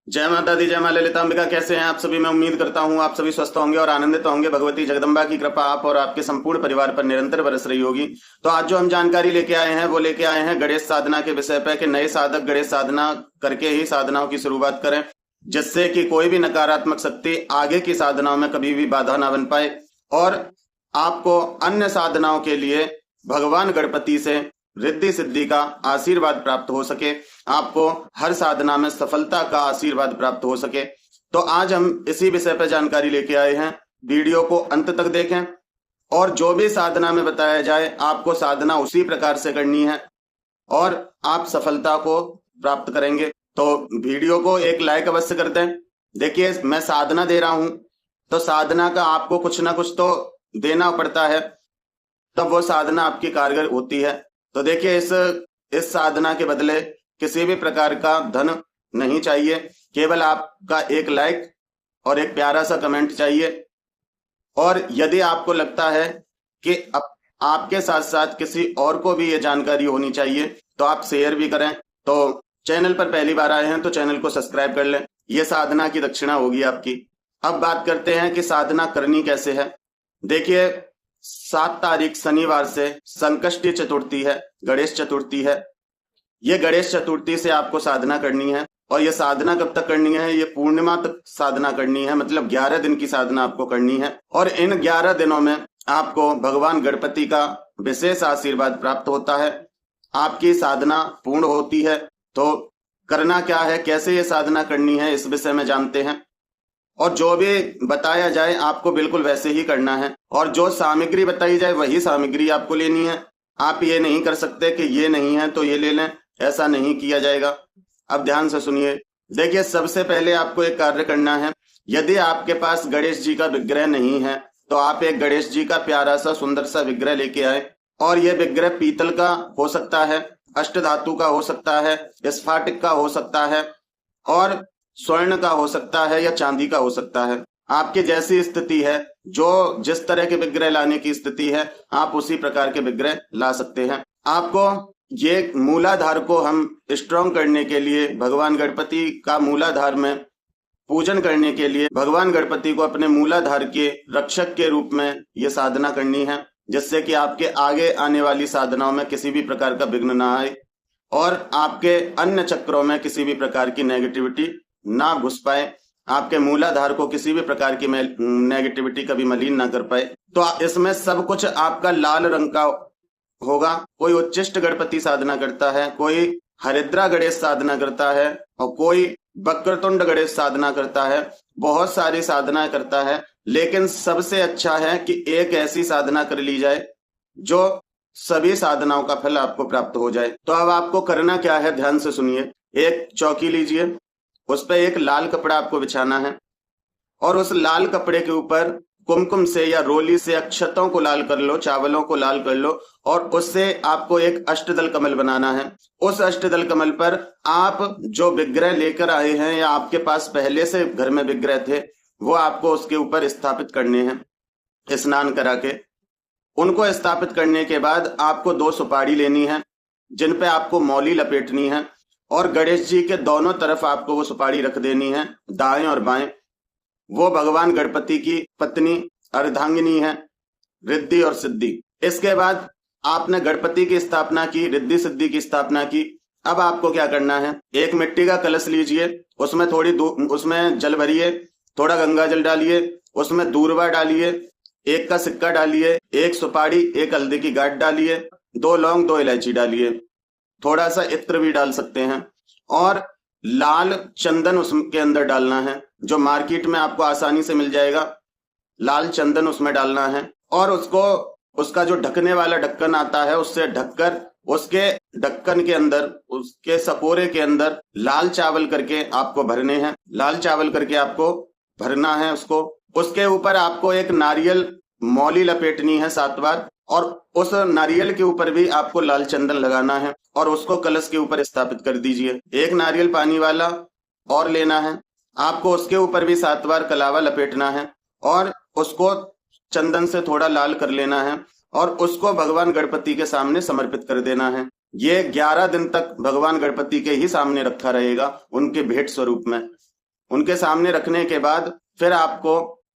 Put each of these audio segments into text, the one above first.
जय माता दी, जय मां ललितांबिका। कैसे हैं आप सभी? मैं उम्मीद करता हूं आप सभी स्वस्थ होंगे और आनंदित होंगे। भगवती जगदम्बा की कृपा आप और आपके संपूर्ण परिवार पर निरंतर बरस रही होगी। तो आज जो हम जानकारी लेके आए हैं वो लेके आए हैं गणेश साधना के विषय पे कि नए साधक गणेश साधना करके ही साधनाओं की शुरुआत करें, जिससे कि कोई भी नकारात्मक शक्ति आगे की साधनाओं में कभी भी बाधा ना बन पाए और आपको अन्य साधनाओं के लिए भगवान गणपति से रिद्धि सिद्धि का आशीर्वाद प्राप्त हो सके, आपको हर साधना में सफलता का आशीर्वाद प्राप्त हो सके। तो आज हम इसी विषय पर जानकारी लेके आए हैं। वीडियो को अंत तक देखें और जो भी साधना में बताया जाए आपको साधना उसी प्रकार से करनी है और आप सफलता को प्राप्त करेंगे। तो वीडियो को एक लाइक अवश्य कर दें। देखिए, मैं साधना दे रहा हूं तो साधना का आपको कुछ ना कुछ तो देना पड़ता है, तब वो साधना आपकी कारगर होती है। तो देखिए, इस साधना के बदले किसी भी प्रकार का धन नहीं चाहिए, केवल आपका एक लाइक और एक प्यारा सा कमेंट चाहिए। और यदि आपको लगता है कि आपके साथ साथ किसी और को भी ये जानकारी होनी चाहिए तो आप शेयर भी करें। तो चैनल पर पहली बार आए हैं तो चैनल को सब्सक्राइब कर लें। ये साधना की दक्षिणा होगी आपकी। अब बात करते हैं कि साधना करनी कैसे है। देखिए, 7 तारीख शनिवार से संकष्टी चतुर्थी है, गणेश चतुर्थी है। ये गणेश चतुर्थी से आपको साधना करनी है और ये साधना कब तक करनी है? ये पूर्णिमा तक साधना करनी है, मतलब 11 दिन की साधना आपको करनी है। और इन 11 दिनों में आपको भगवान गणपति का विशेष आशीर्वाद प्राप्त होता है, आपकी साधना पूर्ण होती है। तो करना क्या है, कैसे ये साधना करनी है, इस विषय में जानते हैं। और जो भी बताया जाए आपको बिल्कुल वैसे ही करना है और जो सामग्री बताई जाए वही सामग्री आपको लेनी है। आप ये नहीं कर सकते कि ये नहीं है तो ये ले लें, ऐसा नहीं किया जाएगा। अब ध्यान से सुनिए। देखिए, सबसे पहले आपको एक कार्य करना है। यदि आपके पास गणेश जी का विग्रह नहीं है तो आप एक गणेश जी का प्यारा सा सुंदर सा विग्रह लेके आए। और यह विग्रह पीतल का हो सकता है, अष्ट धातु का हो सकता है, स्फटिक का हो सकता है और स्वर्ण का हो सकता है या चांदी का हो सकता है। आपकी जैसी स्थिति है, जो जिस तरह के विग्रह लाने की स्थिति है, आप उसी प्रकार के विग्रह ला सकते हैं। आपको ये मूलाधार को हम स्ट्रॉन्ग करने के लिए, भगवान गणपति का मूलाधार में पूजन करने के लिए, भगवान गणपति को अपने मूलाधार के रक्षक के रूप में ये साधना करनी है, जिससे कि आपके आगे आने वाली साधनाओं में किसी भी प्रकार का विघ्न ना आए और आपके अन्य चक्रों में किसी भी प्रकार की नेगेटिविटी ना घुस पाए, आपके मूलाधार को किसी भी प्रकार की नेगेटिविटी कभी मलिन ना कर पाए। तो इसमें सब कुछ आपका लाल रंग का होगा। कोई उच्चिष्ट गणपति साधना करता है, कोई हरिद्रा गणेश साधना करता है और कोई वक्रतुंड गणेश साधना करता है। बहुत सारी साधना करता है, लेकिन सबसे अच्छा है कि एक ऐसी साधना कर ली जाए जो सभी साधनाओं का फल आपको प्राप्त हो जाए। तो अब आपको करना क्या है, ध्यान से सुनिए। एक चौकी लीजिए, उस पर एक लाल कपड़ा आपको बिछाना है और उस लाल कपड़े के ऊपर कुमकुम से या रोली से अक्षतों को लाल कर लो, चावलों को लाल कर लो और उससे आपको एक अष्टदल कमल बनाना है। उस अष्टदल कमल पर आप जो विग्रह लेकर आए हैं या आपके पास पहले से घर में विग्रह थे, वो आपको उसके ऊपर स्थापित करने हैं स्नान करा के। उनको स्थापित करने के बाद आपको 2 सुपारी लेनी है, जिन पे आपको मौली लपेटनी है और गणेश जी के दोनों तरफ आपको वो सुपारी रख देनी है, दाएं और बाएं। वो भगवान गणपति की पत्नी अर्धांगिनी है, रिद्धि और सिद्धि। इसके बाद आपने गणपति की स्थापना की, रिद्धि सिद्धि की स्थापना की। अब आपको क्या करना है, एक मिट्टी का कलश लीजिए, उसमें उसमें जल भरिए, थोड़ा गंगा जल डालिए, उसमें दूर्वा डालिए, 1 का सिक्का डालिए, 1 सुपारी, 1 हल्दी की गांठ डालिए, 2 लौंग, 2 इलायची डालिए, थोड़ा सा इत्र भी डाल सकते हैं और लाल चंदन उसके अंदर डालना है, जो मार्केट में आपको आसानी से मिल जाएगा। लाल चंदन उसमें डालना है और उसका जो ढकने वाला ढक्कन आता है उससे ढककर उसके ढक्कन के अंदर, उसके सपोरे के अंदर लाल चावल करके आपको भरने हैं। लाल चावल करके आपको भरना है उसको। उसके ऊपर आपको एक नारियल मौली लपेटनी है 7 बार और उस नारियल के ऊपर भी आपको लाल चंदन लगाना है और उसको कलश के ऊपर स्थापित कर दीजिए। एक नारियल पानी वाला और लेना है आपको, उसके ऊपर भी 7 बार कलावा लपेटना है और उसको चंदन से थोड़ा लाल कर लेना है और उसको भगवान गणपति के सामने समर्पित कर देना है। ये 11 दिन तक भगवान गणपति के ही सामने रखा रहेगा, उनके भेंट स्वरूप में। उनके सामने रखने के बाद फिर आपको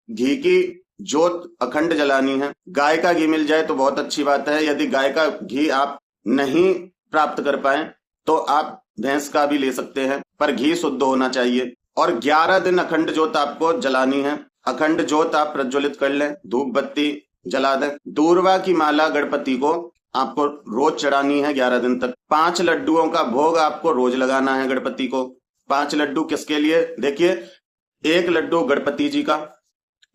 घी की जोत अखंड जलानी है। गाय का घी मिल जाए तो बहुत अच्छी बात है। यदि गाय का घी आप नहीं प्राप्त कर पाए तो आप भैंस का भी ले सकते हैं, पर घी शुद्ध होना चाहिए। और 11 दिन अखंड जोत आपको जलानी है। अखंड जोत आप प्रज्वलित कर लें, धूप बत्ती जला दें। दूर्वा की माला गणपति को आपको रोज चढ़ानी है 11 दिन तक। 5 लड्डुओं का भोग आपको रोज लगाना है गणपति को। 5 लड्डू किसके लिए? देखिए, 1 लड्डू गणपति जी का,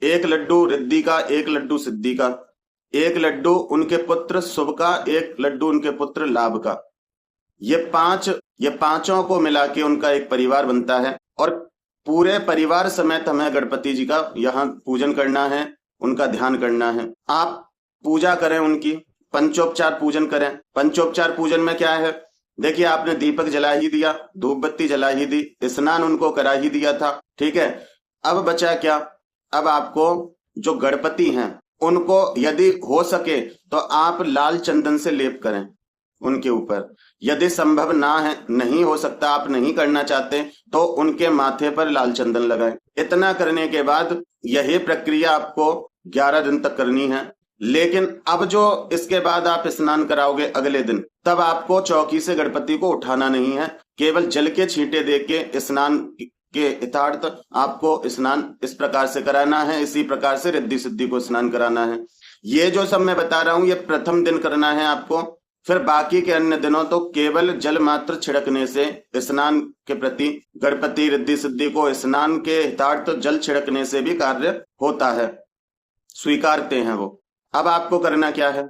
1 लड्डू रिद्धि का, 1 लड्डू सिद्धि का, 1 लड्डू उनके पुत्र शुभ का, 1 लड्डू उनके पुत्र लाभ का। ये पांचों को मिला के उनका एक परिवार बनता है। और पूरे परिवार समेत हमें गणपति जी का यहाँ पूजन करना है, उनका ध्यान करना है। आप पूजा करें, उनकी पंचोपचार पूजन करें। पंचोपचार पूजन में क्या है? देखिए, आपने दीपक जला ही दिया, धूप बत्ती जला ही दी, स्नान उनको करा ही दिया था, ठीक है। अब बचा क्या? अब आपको जो गणपति हैं उनको यदि हो सके तो आप लाल चंदन से लेप करें उनके ऊपर। यदि संभव ना है, नहीं हो सकता, आप नहीं करना चाहते, तो उनके माथे पर लाल चंदन लगाएं। इतना करने के बाद यही प्रक्रिया आपको 11 दिन तक करनी है। लेकिन अब जो इसके बाद आप स्नान कराओगे अगले दिन, तब आपको चौकी से गणपति को उठाना नहीं है, केवल जल के छींटे दे के स्नान के हितार्थ आपको स्नान इस प्रकार से कराना है। इसी प्रकार से रिद्धि सिद्धि को स्नान कराना है। ये जो सब मैं बता रहा हूं, ये प्रथम दिन करना है आपको। फिर बाकी के अन्य दिनों तो केवल जल मात्र छिड़कने से स्नान के प्रति, गणपति रिद्धि सिद्धि को स्नान के हितार्थ जल छिड़कने से भी कार्य होता है, स्वीकारते हैं वो। अब आपको करना क्या है,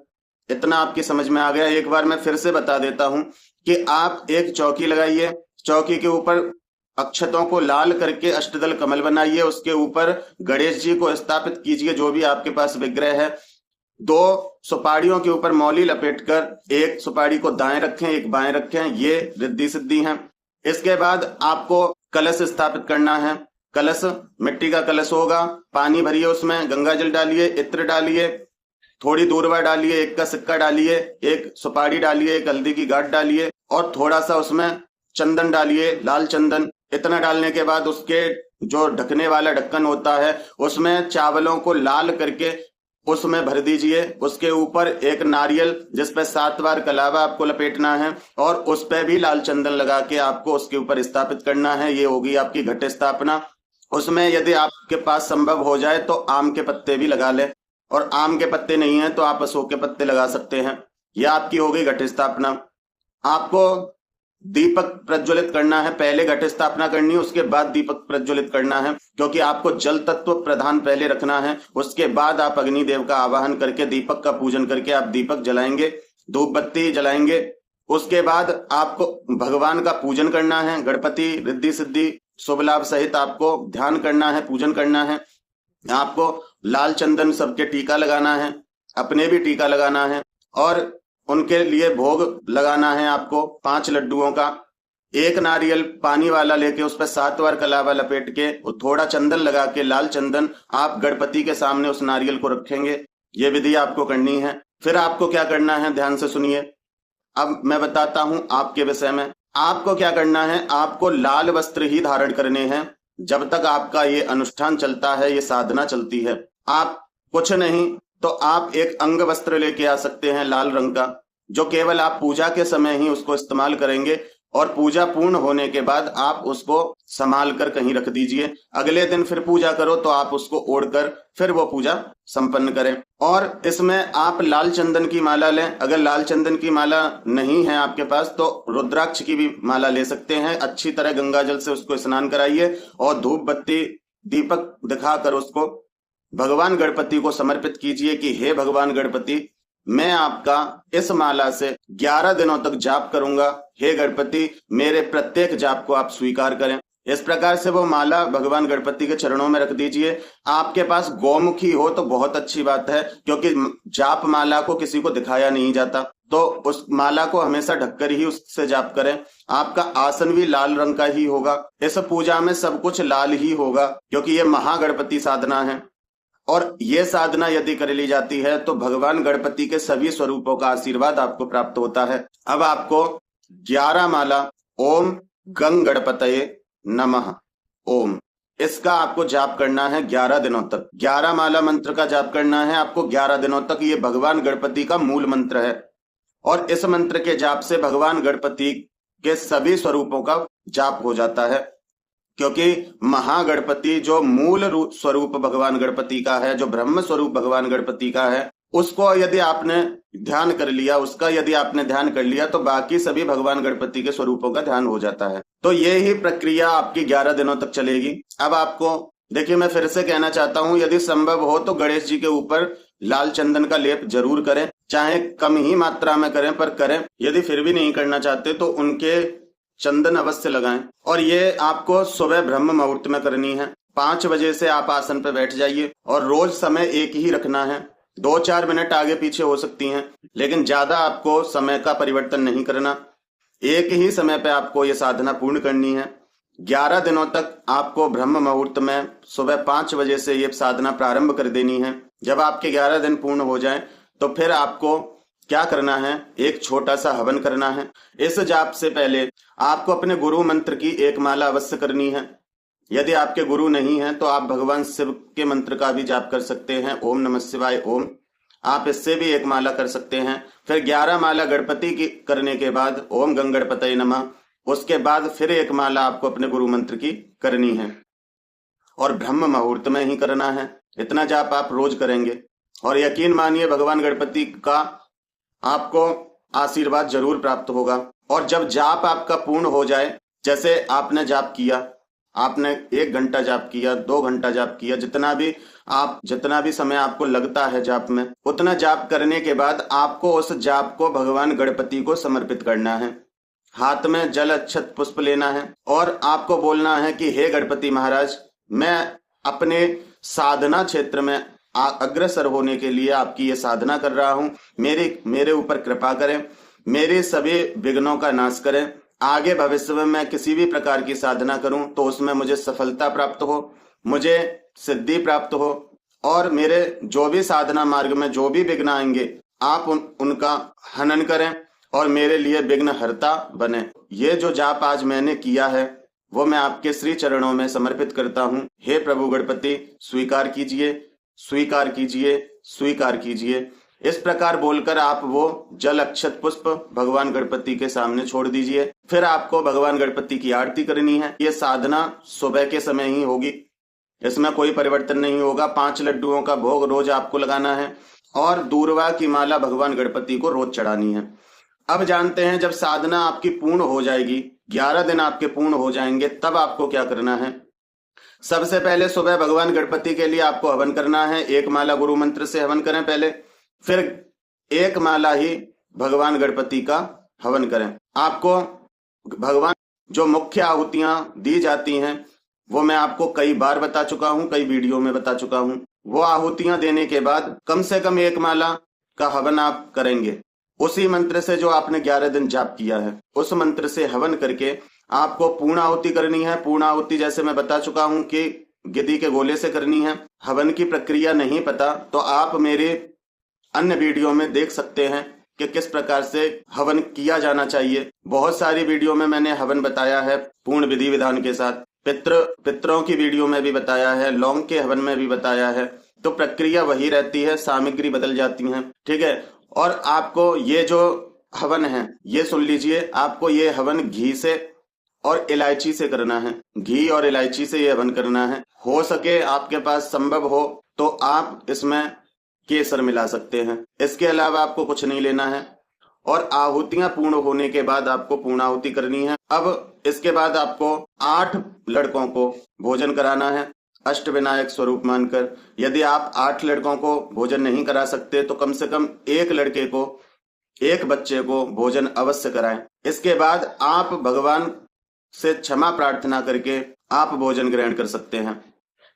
इतना आपकी समझ में आ गया। एक बार मैं फिर से बता देता हूं कि आप एक चौकी लगाइए, चौकी के ऊपर अक्षतों को लाल करके अष्टदल कमल बनाइए, उसके ऊपर गणेश जी को स्थापित कीजिए, जो भी आपके पास विग्रह है। 2 सुपारियों के ऊपर मौली लपेटकर एक सुपारी को दाएं रखें, एक बाएं रखें, ये रिद्धि सिद्धि हैं। इसके बाद आपको कलश स्थापित करना है। कलश मिट्टी का कलश होगा, पानी भरिए, उसमें गंगा जल डालिए, इत्र डालिए, थोड़ी दूर्वा डालिए, 1 का सिक्का डालिए, 1 सुपारी डालिए, 1 हल्दी की गांठ डालिए और थोड़ा सा उसमें चंदन डालिए, लाल चंदन। इतना डालने के बाद उसके जो ढकने वाला ढक्कन होता है उसमें चावलों को लाल करके उसमें भर दीजिए। उसके ऊपर एक नारियल जिसपे 7 बार कलावा आपको लपेटना है और उस पे भी लाल चंदन लगा के आपको उसके ऊपर स्थापित करना है। ये होगी आपकी घट स्थापना। उसमें यदि आपके पास संभव हो जाए तो आम के पत्ते भी लगा लें, और आम के पत्ते नहीं है तो आप अशोक के पत्ते लगा सकते हैं। यह आपकी हो गई घट स्थापना। आपको दीपक प्रज्वलित करना है, पहले घट स्थापना करनी है, उसके बाद दीपक प्रज्वलित करना है, क्योंकि आपको जल तत्व प्रधान पहले रखना है। उसके बाद आप अग्निदेव का आवाहन करके दीपक का पूजन करके आप दीपक जलाएंगे, धूप बत्ती जलाएंगे। उसके बाद आपको भगवान का पूजन करना है, गणपति रिद्धि सिद्धि शुभ लाभ सहित आपको ध्यान करना है, पूजन करना है। आपको लाल चंदन सबके टीका लगाना है, अपने भी टीका लगाना है और उनके लिए भोग लगाना है आपको 5 लड्डुओं का। 1 नारियल पानी वाला लेके उस पर 7 बार कलावा लपेट के थोड़ा चंदन लगा के, लाल चंदन, आप गणपति के सामने उस नारियल को रखेंगे। ये विधि आपको करनी है। फिर आपको क्या करना है, ध्यान से सुनिए। अब मैं बताता हूं आपके विषय में। आपको क्या करना है, आपको लाल वस्त्र ही धारण करने हैं जब तक आपका ये अनुष्ठान चलता है, ये साधना चलती है। आप कुछ नहीं तो आप एक अंग वस्त्र लेके आ सकते हैं लाल रंग का, जो केवल आप पूजा के समय ही उसको इस्तेमाल करेंगे और पूजा पूर्ण होने के बाद आप उसको संभाल कर कहीं रख दीजिए। अगले दिन फिर पूजा करो तो आप उसको ओढ़कर फिर वो पूजा संपन्न करें। और इसमें आप लाल चंदन की माला लें। अगर लाल चंदन की माला नहीं है आपके पास तो रुद्राक्ष की भी माला ले सकते हैं। अच्छी तरह गंगा जल से उसको स्नान कराइए और धूप बत्ती दीपक दिखाकर उसको भगवान गणपति को समर्पित कीजिए कि हे भगवान गणपति, मैं आपका इस माला से 11 दिनों तक जाप करूंगा। हे गणपति, मेरे प्रत्येक जाप को आप स्वीकार करें। इस प्रकार से वो माला भगवान गणपति के चरणों में रख दीजिए। आपके पास गौमुखी हो तो बहुत अच्छी बात है, क्योंकि जाप माला को किसी को दिखाया नहीं जाता, तो उस माला को हमेशा ढककर ही उससे जाप करें। आपका आसन भी लाल रंग का ही होगा। इस पूजा में सब कुछ लाल ही होगा, क्योंकि ये महागणपति साधना है। और ये साधना यदि कर ली जाती है तो भगवान गणपति के सभी स्वरूपों का आशीर्वाद आपको प्राप्त होता है। अब आपको 11 माला ओम गंग गणपतये नमः, ओम इसका आपको जाप करना है 11 दिनों तक। 11 माला मंत्र का जाप करना है आपको 11 दिनों तक। ये भगवान गणपति का मूल मंत्र है और इस मंत्र के जाप से भगवान गणपति के सभी स्वरूपों का जाप हो जाता है, क्योंकि महागणपति जो मूल स्वरूप भगवान गणपति का है, जो ब्रह्म स्वरूप भगवान गणपति का है, उसको यदि आपने ध्यान कर लिया, उसका यदि आपने ध्यान कर लिया तो बाकी सभी भगवान गणपति के स्वरूपों का ध्यान हो जाता है। तो ये ही प्रक्रिया आपकी 11 दिनों तक चलेगी। अब आपको देखिए, मैं फिर से कहना चाहता हूं, यदि संभव हो तो गणेश जी के ऊपर लाल चंदन का लेप जरूर करें, चाहे कम ही मात्रा में करें पर करें। यदि फिर भी नहीं करना चाहते तो उनके चंदन अवश्य लगाएं। और ये आपको सुबह ब्रह्म मुहूर्त में करनी है। 5 बजे से आप आसन पर बैठ जाइए और रोज समय एक ही रखना है। 2-4 मिनट आगे पीछे हो सकती हैं, लेकिन ज्यादा आपको समय का परिवर्तन नहीं करना। एक ही समय पे आपको ये साधना पूर्ण करनी है। 11 दिनों तक आपको ब्रह्म मुहूर्त में सुबह 5 बजे से ये साधना प्रारंभ कर देनी है। जब आपके 11 दिन पूर्ण हो जाएं तो फिर आपको क्या करना है, एक छोटा सा हवन करना है। इस जाप से पहले आपको अपने गुरु मंत्र की एक माला अवश्य करनी है। यदि आपके गुरु नहीं है तो आप भगवान शिव के मंत्र का भी जाप कर सकते हैं, ओम नमः शिवाय ओम। आप इससे भी एक माला कर सकते हैं। फिर 11 माला गणपति की करने के बाद ओम गंगणपतये नमः, उसके बाद फिर एक माला आपको अपने गुरु मंत्र की करनी है और ब्रह्म मुहूर्त में ही करना है। इतना जाप आप रोज करेंगे और यकीन मानिए भगवान गणपति का आपको आशीर्वाद जरूर प्राप्त होगा। और जब जाप आपका पूर्ण हो जाए, जैसे आपने जाप किया, आपने 1 घंटा जाप किया, 2 घंटा जाप किया, जितना भी समय आपको लगता है जाप में, उतना जाप करने के बाद आपको उस जाप को भगवान गणपति को समर्पित करना है। हाथ में जल अक्षत पुष्प लेना है और आपको बोलना है कि हे गणपति महाराज, मैं अपने साधना क्षेत्र में अग्रसर होने के लिए आपकी ये साधना कर रहा हूं। मेरे ऊपर कृपा करें, मेरे सभी विघ्नों का नाश करें। आगे भविष्य में मैं किसी भी प्रकार की साधना करूं तो उसमें मुझे सफलता प्राप्त हो, मुझे सिद्धि प्राप्त हो और मेरे जो भी साधना मार्ग में जो भी विघ्न आएंगे आप उनका हनन करें और मेरे लिए विघ्न हरता बने। ये जो जाप आज मैंने किया है वो मैं आपके श्री चरणों में समर्पित करता हूँ। हे प्रभु गणपति, स्वीकार कीजिए, स्वीकार कीजिए, स्वीकार कीजिए। इस प्रकार बोलकर आप वो जल अक्षत पुष्प भगवान गणपति के सामने छोड़ दीजिए। फिर आपको भगवान गणपति की आरती करनी है। ये साधना सुबह के समय ही होगी, इसमें कोई परिवर्तन नहीं होगा। 5 लड्डुओं का भोग रोज आपको लगाना है और दूर्वा की माला भगवान गणपति को रोज चढ़ानी है। अब जानते हैं, जब साधना आपकी पूर्ण हो जाएगी, 11 दिन आपके पूर्ण हो जाएंगे, तब आपको क्या करना है। सबसे पहले सुबह भगवान गणपति के लिए आपको हवन करना है। 1 माला गुरु मंत्र से हवन करें पहले, फिर 1 माला ही भगवान गणपति का हवन करें। आपको भगवान जो मुख्य आहुतियां दी जाती हैं वो मैं आपको कई बार बता चुका हूं, कई वीडियो में बता चुका हूं। वो आहुतियां देने के बाद कम से कम 1 माला का हवन आप करेंगे। उसी मंत्र से जो आपने 11 दिन जाप किया है, उस मंत्र से हवन करके आपको पूर्ण आहुति करनी है। पूर्ण आहुति जैसे मैं बता चुका हूं कि गिद्दी के गोले से करनी है। हवन की प्रक्रिया नहीं पता तो आप मेरे अन्य वीडियो में देख सकते हैं कि किस प्रकार से हवन किया जाना चाहिए। बहुत सारी वीडियो में मैंने हवन बताया है पूर्ण विधि विधान के साथ। पितरों की वीडियो में भी बताया है, लौंग के हवन में भी बताया है। तो प्रक्रिया वही रहती है, सामग्री बदल जाती है, ठीक है। और आपको ये जो हवन है ये सुन लीजिए, आपको ये हवन घी से और इलायची से करना है। घी और इलायची से ये हवन करना है। हो सके आपके पास संभव हो तो आप इसमें केसर मिला सकते हैं। इसके अलावा आपको कुछ नहीं लेना है। और आहुतियां पूर्ण होने के बाद आपको पूर्णाहुति करनी है। अब इसके बाद आपको 8 लड़कों को भोजन कराना है अष्टविनायक स्वरूप मानकर। यदि आप 8 लड़कों को भोजन नहीं करा सकते तो कम से कम 1 लड़के को, 1 बच्चे को भोजन अवश्य कराएं। इसके बाद आप भगवान से क्षमा प्रार्थना करके आप भोजन ग्रहण कर सकते हैं।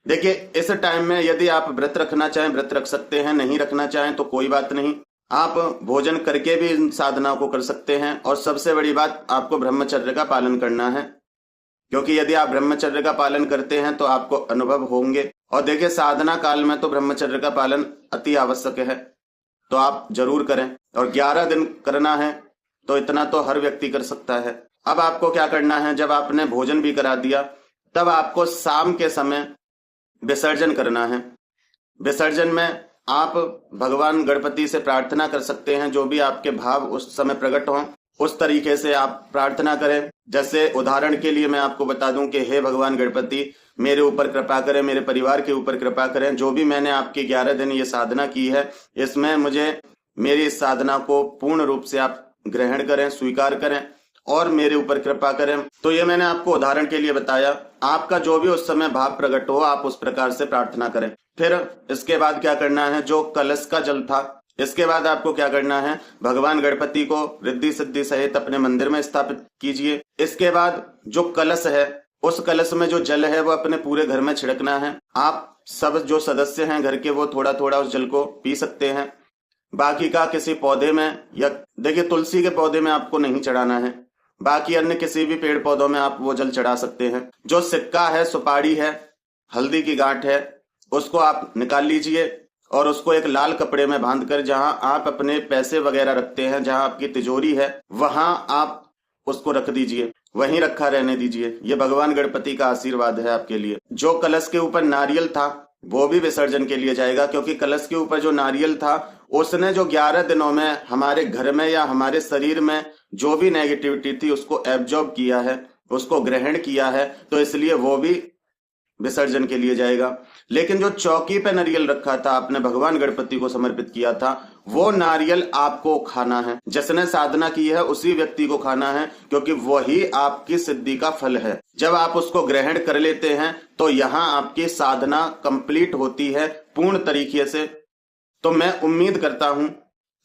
देखिए, इस टाइम में यदि आप व्रत रखना चाहें व्रत रख सकते हैं, नहीं रखना चाहें तो कोई बात नहीं, आप भोजन करके भी इन साधनाओं को कर सकते हैं। और सबसे बड़ी बात, आपको ब्रह्मचर्य का पालन करना है, क्योंकि यदि आप ब्रह्मचर्य का पालन करते हैं तो आपको अनुभव होंगे। और देखिए, साधना काल में तो ब्रह्मचर्य का पालन अति आवश्यक है, तो आप जरूर करें। और 11 दिन करना है तो इतना तो हर व्यक्ति कर सकता है। अब आपको क्या करना है, जब आपने भोजन भी करा दिया तब आपको शाम के समय विसर्जन करना है। विसर्जन में आप भगवान गणपति से प्रार्थना कर सकते हैं, जो भी आपके भाव उस समय प्रकट हों उस तरीके से आप प्रार्थना करें। जैसे उदाहरण के लिए मैं आपको बता दूं कि हे भगवान गणपति, मेरे ऊपर कृपा करें, मेरे परिवार के ऊपर कृपा करें। जो भी मैंने आपकी 11 दिन ये साधना की है, इसमें मुझे मेरी इस साधना को पूर्ण रूप से आप ग्रहण करें, स्वीकार करें और मेरे ऊपर कृपा करें। तो ये मैंने आपको उदाहरण के लिए बताया। आपका जो भी उस समय भाव प्रकट हो, आप उस प्रकार से प्रार्थना करें। फिर इसके बाद क्या करना है, जो कलश का जल था, इसके बाद आपको क्या करना है, भगवान गणपति को रिद्धि सिद्धि सहित अपने मंदिर में स्थापित कीजिए। इसके बाद जो कलश है, उस कलश में जो जल है वो अपने पूरे घर में छिड़कना है। आप सब जो सदस्य हैं घर के, वो थोड़ा थोड़ा उस जल को पी सकते हैं। बाकी का किसी पौधे में, या देखिए तुलसी के पौधे में आपको नहीं चढ़ाना है, बाकी अन्य किसी भी पेड़ पौधों में आप वो जल चढ़ा सकते हैं। जो सिक्का है, सुपारी है, हल्दी की गांठ है, उसको आप निकाल लीजिए और उसको एक लाल कपड़े में बांधकर, जहां आप अपने पैसे वगैरह रखते हैं, जहां आपकी तिजोरी है, वहां आप उसको रख दीजिए, वहीं रखा रहने दीजिए। ये भगवान गणपति का आशीर्वाद है आपके लिए। जो कलश के ऊपर नारियल था वो भी विसर्जन के लिए जाएगा, क्योंकि कलश के ऊपर जो नारियल था उसने जो 11 दिनों में हमारे घर में या हमारे शरीर में जो भी नेगेटिविटी थी उसको एब्जॉर्ब किया है, उसको ग्रहण किया है, तो इसलिए वो भी विसर्जन के लिए जाएगा। लेकिन जो चौकी पे नारियल रखा था, आपने भगवान गणपति को समर्पित किया था, वो नारियल आपको खाना है। जिसने साधना की है उसी व्यक्ति को खाना है, क्योंकि वही आपकी सिद्धि का फल है। जब आप उसको ग्रहण कर लेते हैं तो यहाँ आपकी साधना कंप्लीट होती है पूर्ण तरीके से। तो मैं उम्मीद करता हूं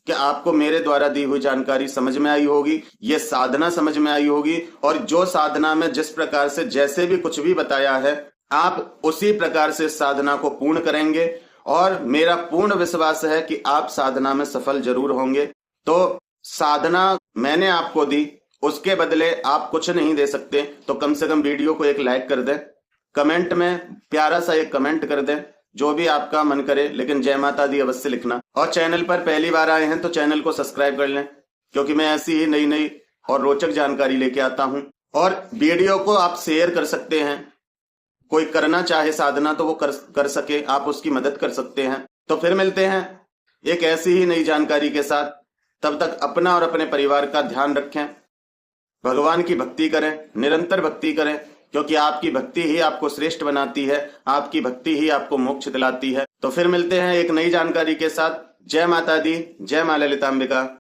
कि आपको मेरे द्वारा दी हुई जानकारी समझ में आई होगी, ये साधना समझ में आई होगी, और जो साधना में जिस प्रकार से जैसे भी कुछ भी बताया है, आप उसी प्रकार से साधना को पूर्ण करेंगे और मेरा पूर्ण विश्वास है कि आप साधना में सफल जरूर होंगे। तो साधना मैंने आपको दी, उसके बदले आप कुछ नहीं दे सकते, तो कम से कम वीडियो को एक लाइक कर दें, कमेंट में प्यारा सा एक कमेंट कर दें, जो भी आपका मन करे, लेकिन जय माता दी अवश्य लिखना। और चैनल पर पहली बार आए हैं तो चैनल को सब्सक्राइब कर लें, क्योंकि मैं ऐसी ही नई नई और रोचक जानकारी लेके आता हूं। और वीडियो को आप शेयर कर सकते हैं, कोई करना चाहे साधना तो वो कर सके, आप उसकी मदद कर सकते हैं। तो फिर मिलते हैं एक ऐसी ही नई जानकारी के साथ। तब तक अपना और अपने परिवार का ध्यान रखें, भगवान की भक्ति करें, निरंतर भक्ति करें, क्योंकि आपकी भक्ति ही आपको श्रेष्ठ बनाती है, आपकी भक्ति ही आपको मोक्ष दिलाती है। तो फिर मिलते हैं एक नई जानकारी के साथ। जय माता दी, जय मां ललितांबिका।